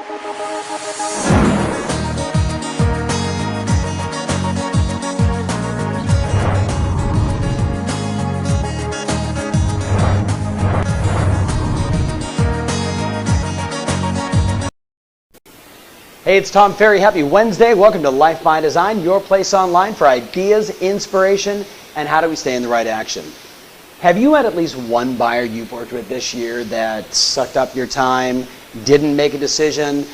Hey, it's Tom Ferry. Happy Wednesday. Welcome to Life by Design, your place online for ideas, inspiration, and how do we stay in the right action. Have you had at least one buyer you've worked with this year that sucked up your time, didn't make a decision,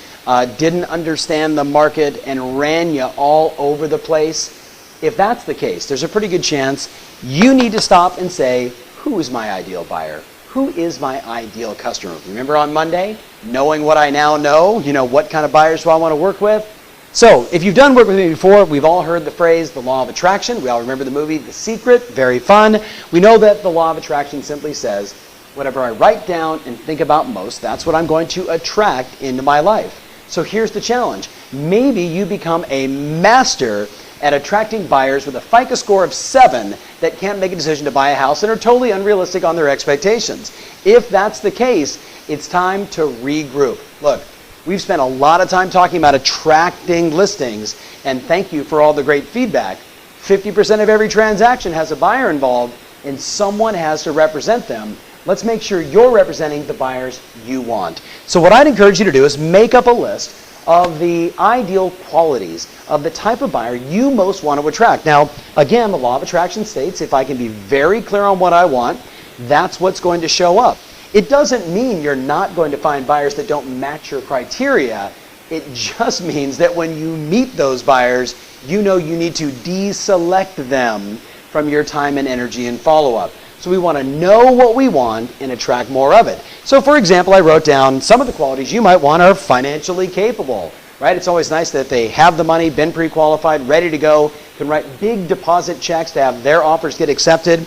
didn't understand the market, and ran you all over the place? If that's the case, there's a pretty good chance you need to stop and say, who is my ideal buyer? Who is my ideal customer? Remember on Monday, knowing what I now know, what kind of buyers do I want to work with? So if you've done work with me before, we've all heard the phrase, the law of attraction. We all remember the movie, The Secret, very fun. We know that the law of attraction simply says, whatever I write down and think about most, that's what I'm going to attract into my life. So here's the challenge. Maybe you become a master at attracting buyers with a FICO score of 7 that can't make a decision to buy a house and are totally unrealistic on their expectations. If that's the case, it's time to regroup. Look, we've spent a lot of time talking about attracting listings, and thank you for all the great feedback. 50% of every transaction has a buyer involved, and someone has to represent them. Let's make sure you're representing the buyers you want. So what I'd encourage you to do is make up a list of the ideal qualities of the type of buyer you most want to attract. Now, again, the law of attraction states if I can be very clear on what I want, that's what's going to show up. It doesn't mean you're not going to find buyers that don't match your criteria. It just means that when you meet those buyers, you know you need to deselect them from your time and energy and follow-up. So we want to know what we want and attract more of it. So for example, I wrote down some of the qualities you might want are financially capable, right? It's always nice that they have the money, been pre-qualified, ready to go, can write big deposit checks to have their offers get accepted.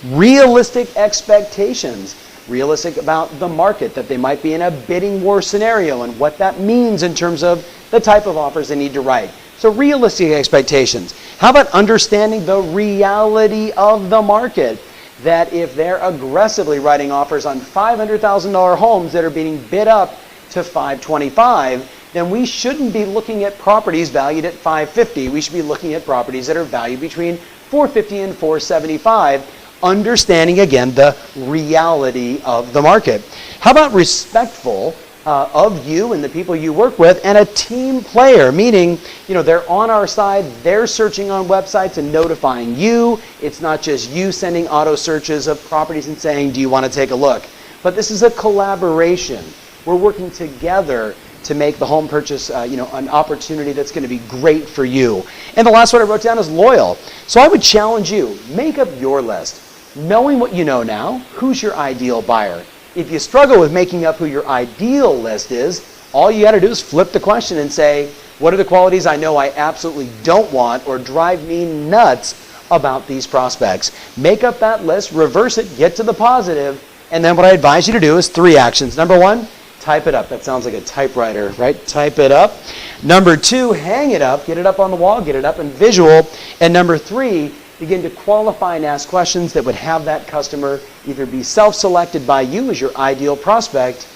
Realistic expectations, realistic about the market, that they might be in a bidding war scenario and what that means in terms of the type of offers they need to write. So realistic expectations. How about understanding the reality of the market? That if they're aggressively writing offers on $500,000 homes that are being bid up to $525,000, then we shouldn't be looking at properties valued at $550,000. We should be looking at properties that are valued between $450,000 and $475,000, understanding again the reality of the market. How about respectful of you and the people you work with, and a team player, meaning they're on our side, they're searching on websites and notifying you. It's not just you sending auto searches of properties and saying, do you want to take a look? But this is a collaboration. We're working together to make the home purchase an opportunity that's going to be great for you. And the last one I wrote down is loyal. So I would challenge you, make up your list. Knowing what you know now, who's your ideal buyer? If you struggle with making up who your ideal list is, all you got to do is flip the question and say, what are the qualities I know I absolutely don't want or drive me nuts about these prospects? Make up that list, reverse it, get to the positive, and then what I advise you to do is 3 actions. Number 1, type it up. That sounds like a typewriter, right? Type it up. Number 2, hang it up, get it up on the wall, get it up in visual. And number 3, begin to qualify and ask questions that would have that customer either be self-selected by you as your ideal prospect,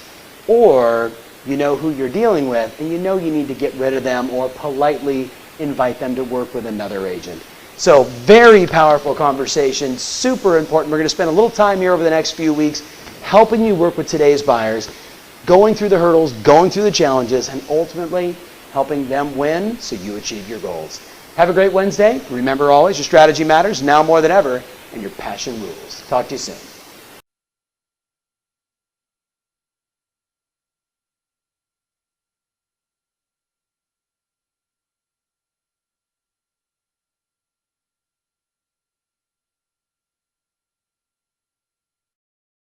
or you know who you're dealing with and you know you need to get rid of them or politely invite them to work with another agent. So very powerful conversation, super important. We're going to spend a little time here over the next few weeks helping you work with today's buyers, going through the hurdles, going through the challenges, and ultimately helping them win so you achieve your goals. Have a great Wednesday. Remember always, your strategy matters now more than ever, and your passion rules. Talk to you soon.